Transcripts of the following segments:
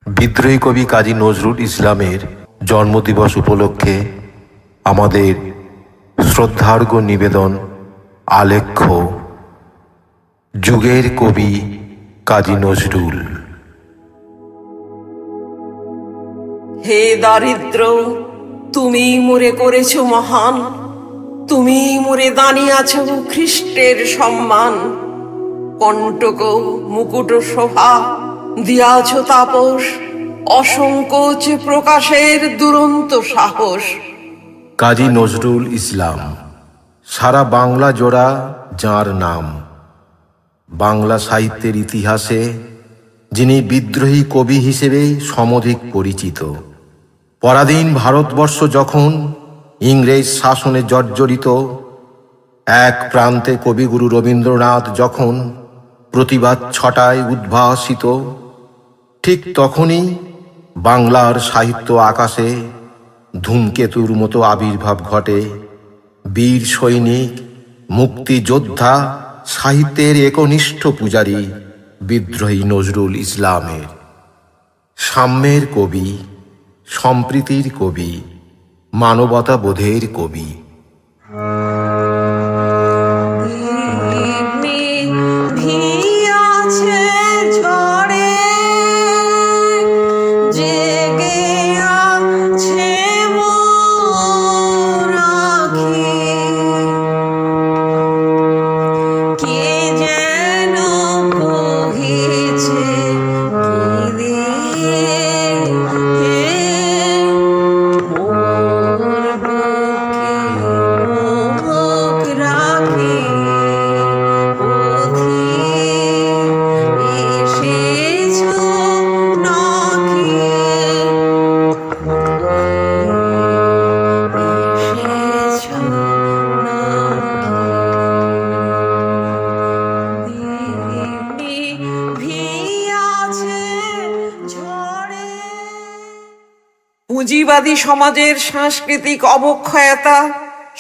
বিদ্রোহী কবি কাজী নজরুল ইসলামের জন্মদিবস উপলক্ষে আমাদের শ্রদ্ধার্ঘ্য নিবেদন আলেখ্য যুগের কবি কাজী নজরুল। হে দারিদ্র, তুমি মোরে করেছ মহান, তুমি মোরে দানিয়াছ খ্রিস্টের সম্মান। কণ্টক মুকুট শোভা দিয়াছ তাপস, অসংকোচ প্রকাশের দুরন্ত সাহস। কাজী নজরুল ইসলাম, সারা বাংলা জোড়া যাঁর নাম। বাংলা সাহিত্যের ইতিহাসে যিনি বিদ্রোহী কবি হিসেবে সমধিক পরিচিত। পরাধীন ভারতবর্ষ যখন ইংরেজ শাসনে জর্জরিত, এক প্রান্তে কবিগুরু রবীন্দ্রনাথ যখন প্রতিবাদ ছটায় উদ্ভাসিত, ঠিক তখনই বাংলার সাহিত্য আকাশে ধূমকেতুর মতো আবির্ভাব ঘটে বীর সৈনিক, মুক্তিযোদ্ধা, সাহিত্যের একনিষ্ঠ পূজারী বিদ্রোহী নজরুল ইসলামের। সাম্যের কবি, সম্প্রীতির কবি, মানবতাবোধের কবি। পুঁজিবাদী সমাজের সাংস্কৃতিক অবক্ষয়তা,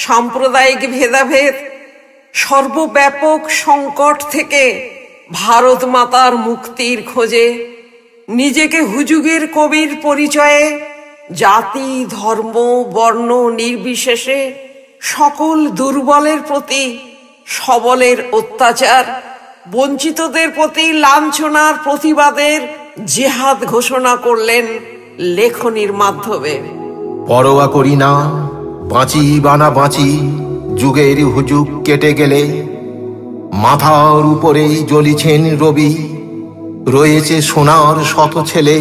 সাম্প্রদায়িক ভেদাভেদ, সর্বব্যাপক সংকট থেকে ভারত মাতার মুক্তির খোঁজে নিজেকে হুজুগের কবির পরিচয়ে জাতি, ধর্ম, বর্ণ নির্বিশেষে সকল দুর্বলের প্রতি সবলের অত্যাচার, বঞ্চিতদের প্রতি লাঞ্ছনার প্রতিবাদের জেহাদ ঘোষণা করলেন লেখনীর মাধ্যমে। পরোয়া করি না, বাঁচি বানা বাঁচি, যুগের হুজুগ কেটে গেলে মাথার উপরেই জ্বলিছেন রবি, রয়েছে সোনার শত ছেলে।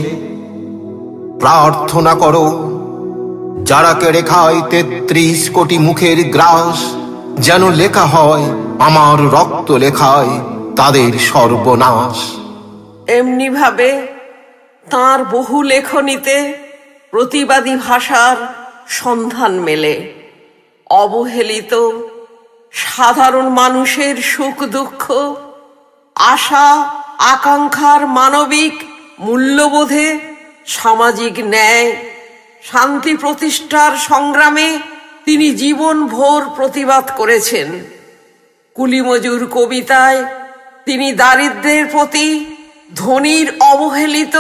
প্রার্থনা করো যারা কেড়ে খায় ৩৩ কোটি মুখের গ্রাস, যেন লেখা হয় আমার রক্ত লেখায় তাদের সর্বনাশ। এমনি ভাবে তাঁর বহু লেখনীতে প্রতিবাদী ভাষার সন্ধান মেলে। অবহেলিত সাধারণ মানুষের সুখ দুঃখ, আশা আকাঙ্ক্ষার মানবিক মূল্যবোধে, সামাজিক ন্যায় শান্তি প্রতিষ্ঠার সংগ্রামে তিনি জীবনভর প্রতিবাদ করেছেন। কুলিমজুর কবিতায় তিনি দারিদ্র্যের প্রতি, ধনীর অবহেলিত,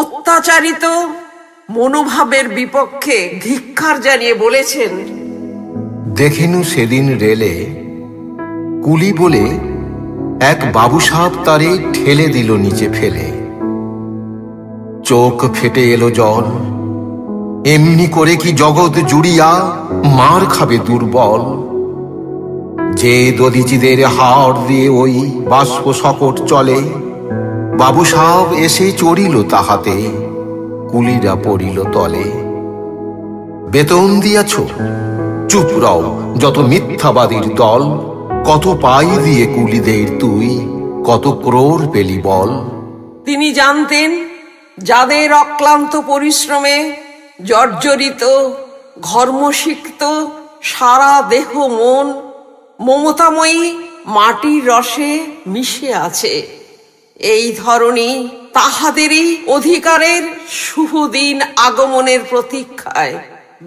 অত্যাচারিত মনোভাবের বিপক্ষে ধিক্কার জানিয়ে বলেছেন, দেখিনু সেদিন রেলে কুলি বলে এক বাবুসাব তারে ঠেলে দিল নিচে ফেলে। চোখ ফেটে এলো জল, এমনি করে কি জগৎ জুড়িয়া মার খাবে দুর্বল। যে দধিচিদের হাড় দিয়ে ওই বাষ্প সকট চলে, বাবুসাব এসে চড়িল তাহাতে, কুলিরা পড়িল তলে। বেতন দিয়াছ, চুপ রও যত মিথ্যাবাদীর দল, কত পাই দিয়ে কুলিদের তুই, কত ক্রোড় পেলি বল। তিনি জানতেন যাদের অক্লান্ত পরিশ্রমে জর্জরিত, ঘর্মসিক্ত সারা দেহ মন মমতাময়ী মাটির রসে মিশে আছে। এই ধরনী তাহাদেরই অধিকারের শুভ দিন আগমনের প্রতীক্ষায়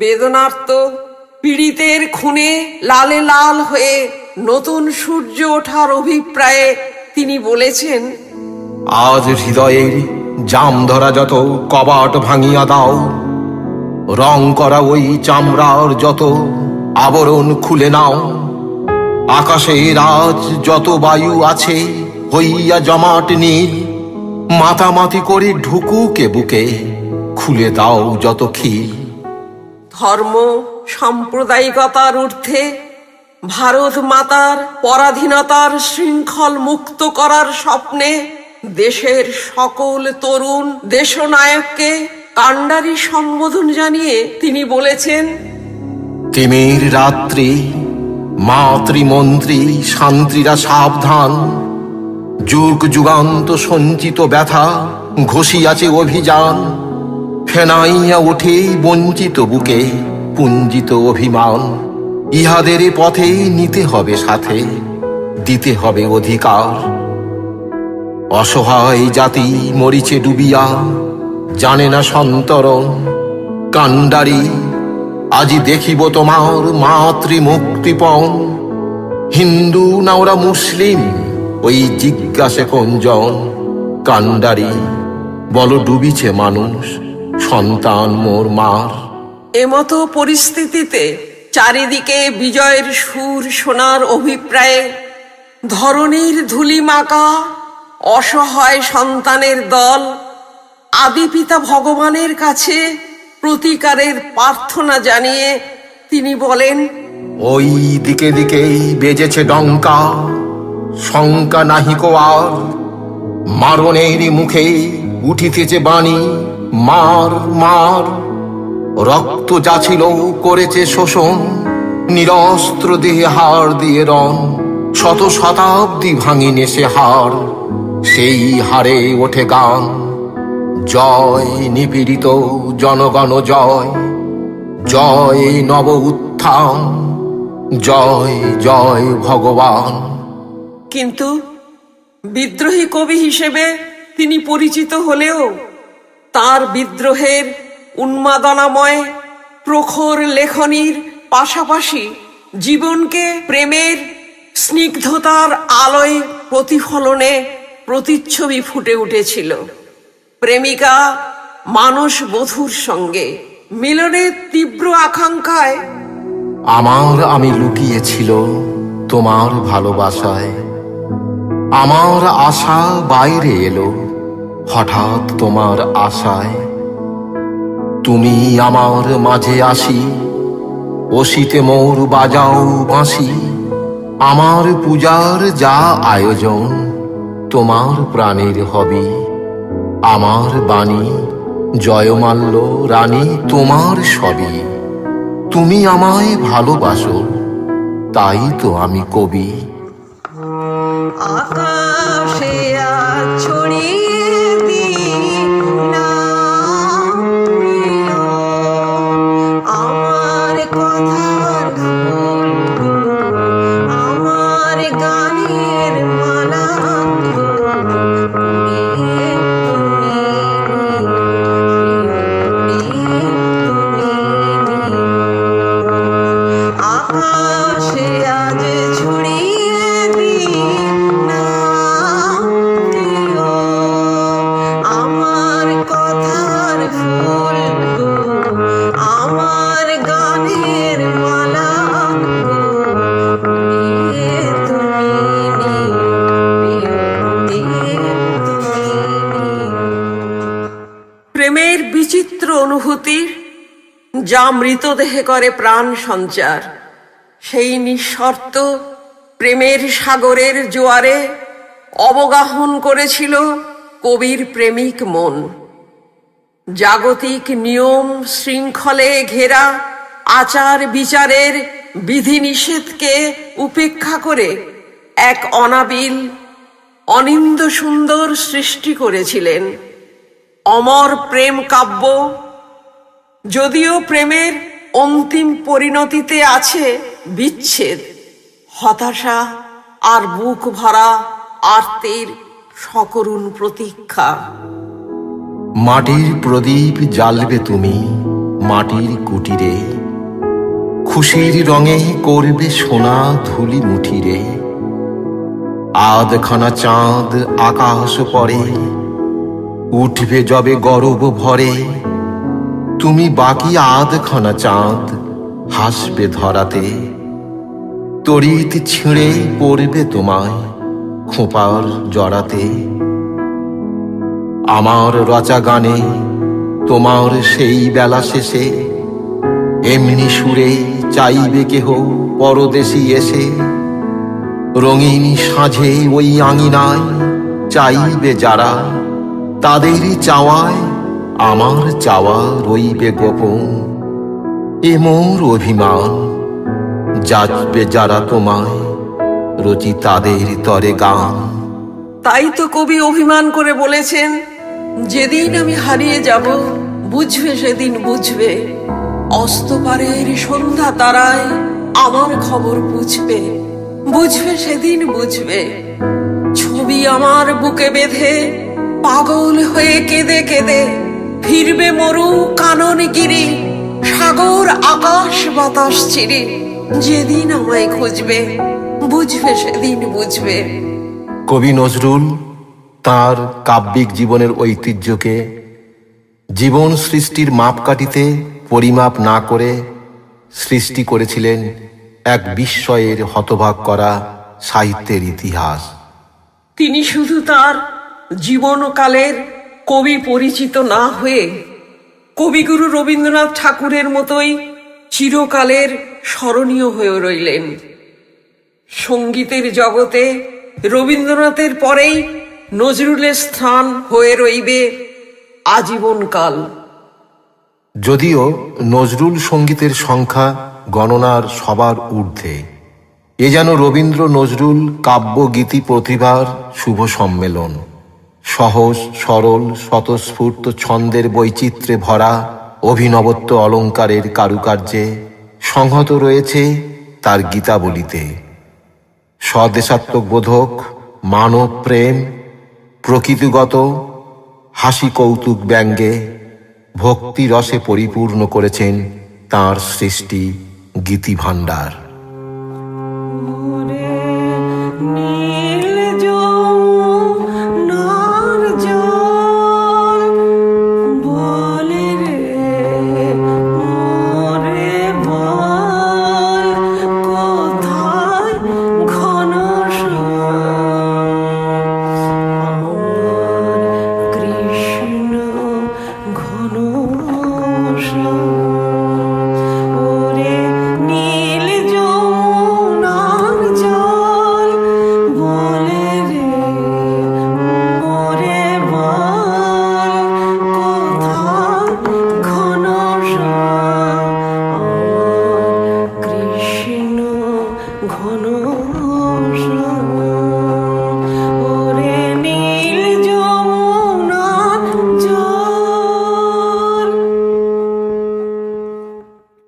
বেদনার্ত পীড়িতের খুনে লালে লাল হয়ে নতুন সূর্য ওঠার অভিপ্রায়ে তিনি বলেছেন, আজ হৃদয়ের জাম ধরা যত কবাট ভাঙিয়া দাও, রং করা ওই চামড়ার যত আবরণ খুলে নাও। আকাশের আজ যত বায়ু আছে হইয়া জমাট নীল, মাতামাতি করে ঢুকুকে বুকে খুলে দাও যত খিল। ধর্ম সাম্প্রদায়িকতার ঊর্ধ্বে ভারত মাতার পরাধীনতার শৃঙ্খল মুক্ত করার স্বপ্নে দেশের সকল তরুণ দেশনায়ককে কান্ডারি সম্বোধন জানিয়ে তিনি বলেছেন, তিমির রাত্রি মাতৃমন্ত্রী শান্তিরা সাবধান, যুগ যুগান্ত সঞ্চিত ব্যথা ঘষিয়াছে অভিযান। ফেনাইয়া ওঠে বঞ্চিত বুকে পুঞ্জিত অভিমান, ইহাদের পথে নিতে হবে সাথে, দিতে হবে অধিকার। অসহায় জাতি মরিছে ডুবিয়া, জানে না সন্তরণ। কান্ডারি আজি দেখিব তোমার মাতৃমুক্তিপণ। হিন্দু না ওরা মুসলিম ওই জিজ্ঞাসে কোনজন? কান্ডারি বলো ডুবিছে মানুষ, সন্তান মোর মার। এমতো পরিস্থিতিতে চারিদিকে বিজয়ের সুর শোনার অভিপ্রায়ে ধরণীর ধুলি মাকা অসহায় সন্তানের দল আদি পিতা ভগবানের কাছে প্রতিকারের প্রার্থনা জানিয়ে তিনি বলেন, ওই দিকে দিকেই বেজেছে ডঙ্কা, শঙ্কা নাহিক আর। মারণের মুখে উঠিতেছে বাণী, মার মার। রক্ত যাছিল করেছে শোষণ, নিরস্ত্র দেহে হাড় দিয়ে রণ। শত শতাব্দী ভাঙিনে সে হাড়, সেই হাড়ে ওঠে গান। জয় নিপীড়িত জনগণ জয়, জয় নব উত্থান, জয় জয় ভগবান। কিন্তু বিদ্রোহী কবি হিসেবে তিনি পরিচিত হলেও তার বিদ্রোহের উন্মাদনাময় প্রখর লেখনীর পাশাপাশি জীবনকে প্রেমের স্নিগ্ধতার আলোয় প্রতিফলনে প্রতিচ্ছবি ফুটে উঠেছিল। প্রেমিকা মানস বধূর সঙ্গে মিলনের তীব্র আকাঙ্ক্ষায় আমার আমি লুকিয়েছিল তোমার ভালোবাসায়। আমার আশা বাইরে এলো হঠাৎ তোমার আশায়। তুমি আমার মাঝে আসি, অসিতে মোর বাজাও বাঁশি। আমার পূজার যা আয়োজন তোমার প্রাণের হবি। আমার বাণী জয়মাল্য রানী তোমার সবই। তুমি আমায় ভালোবাসো তাই তো আমি কবি। আকাশে আজ ছড়িয়ে দিই নাম প্রিয়, আমার কথার ফুল, আমার গানের মালা আকাশে আজ ছড়িয়ে দিই নাম প্রিয়, আমার কথার ফুল গো, আমার গানের মালা গো, নিয়ে তুমি নিও, প্রিয় নিয়ে তুমি নিও। প্রেমের বিচিত্র অনুভূতির যা মৃতদেহে করে প্রাণ সঞ্চার, সেই নিঃশর্ত প্রেমের সাগরের জোয়ারে অবগাহন করেছিল কবির প্রেমিক মন। জাগতিক নিয়ম শৃঙ্খলে ঘেরা আচার বিচারের বিধিনিষেধকে উপেক্ষা করে এক অনাবিল অনিন্দ সুন্দর সৃষ্টি করেছিলেন অমর প্রেম কাব্য। যদিও প্রেমের অন্তিম পরিণতিতে আছে বিচ্ছেদ, হতাশা আর বুক ভরা আর্তের সকরুণ প্রতীক্ষা। মাটির প্রদীপ জ্বালবে তুমি মাটির কুটিরে, খুশির রঙে করবে সোনা ধুলি মুঠিরে। আধখানা চাঁদ আকাশ পরে উঠবে যবে গরব ভরে, তুমি বাকি আধখানা চাঁদ হাসবে ধরাতে। তড়িৎ ছিঁড়ে পড়বে তোমায় খোঁপার জড়াতে। আমার রচা গানে তোমার সেই বেলা শেষে এমনি সুরে চাইবে কেহ পরদেশী এসে। রঙিন সাঁঝে ওই আঙিনায় চাইবে যারা, তাদেরই চাওয়ায় আমার চাওয়া রইবে গোপন। এ মোর অভিমান, যাচবে যারা তোমায় রচি তাদের তরে গান। তাই তো কবি অভিমান করে বলেছেন, যেদিন আমি হারিয়ে যাব বুঝবে সেদিন বুঝবে। অস্তপারের সন্ধ্যা তারায় আমার খবর বুঝবে, বুঝবে সেদিন বুঝবে। ছবি আমার বুকে বেঁধে পাগল হয়ে কেঁদে কেঁদে ফিরবে মরু কাননগিরি, সাগর আকাশ বাতাস চিরে। যেদিন আমায় খুঁজবে বুঝবে সেদিন বুঝবে। কবি নজরুল তাঁর কাব্যিক জীবনের ঐতিহ্যকে জীবন সৃষ্টির মাপকাঠিতে পরিমাপ না করে সৃষ্টি করেছিলেন এক বিস্ময়ের হতবাক করা সাহিত্যের ইতিহাস। তিনি শুধু তার জীবনকালের কবি পরিচিত না হয়ে কবিগুরু রবীন্দ্রনাথ ঠাকুরের মতোই চিরকালের স্মরণীয় হয়ে রইলেন। সঙ্গীতের জগতে রবীন্দ্রনাথের পরেই নজরুলের স্থান হয়ে রইবে আজীবনকাল। যদিও নজরুল সঙ্গীতের সংখ্যা গণনার সবার ঊর্ধ্বে, এ যেন রবীন্দ্র নজরুল কাব্যগীতি প্রতিভার শুভ সম্মেলন। সহজ সরল স্বতঃস্ফূর্ত ছন্দের বৈচিত্র্যে ভরা অভিনবত্ব অলঙ্কারের কারুকার্যে সংহত রয়েছে তার গীতাবলিতে। স্বদেশাত্মবোধক, মানব প্রেম, প্রকৃতিগত হাসি কৌতুক ব্যঙ্গে ভক্তি রসে পরিপূর্ণ করেছেন তাঁর সৃষ্টি গীতিভাণ্ডার।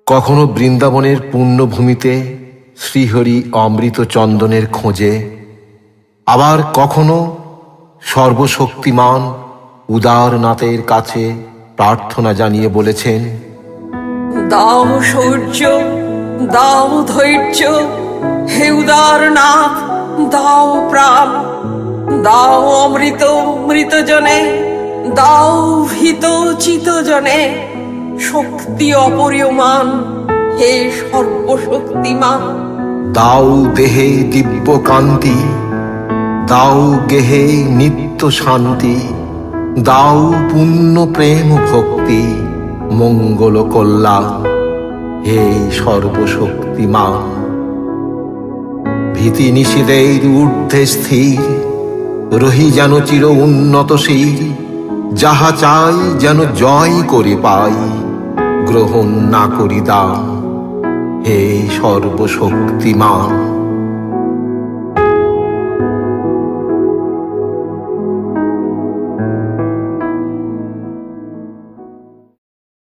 কখনো বৃন্দাবনের পুণ্যভূমিতে শ্রীহরি অমৃত চন্দনের খোঁজে, আবার কখনো সর্বশক্তিমান উদারনাথের কাছে প্রার্থনা জানিয়ে বলেছেন, দাও শৌর্য, দাও ধৈর্য, হে উদারনাথ দাও প্রাণ, দাও অমৃত মৃতজনে, দাও ভীত চিতজনে শক্তি অপরিয়মান, হে সর্বশক্তিমান। দাও দেহে দিব্য কান্তি, দাও গেহে নিত্য শান্তি, দাও পুণ্য প্রেম ভক্তি মঙ্গল কল্যাণ, হে সর্বশক্তিমান। ভীতি নিষেধের ঊর্ধ্বে স্থির রহি যেন চির উন্নতশীল, যাহা চাই যেন জয় করে পাই, গ্রহণ না করি দান, হে সর্বশক্তিমান।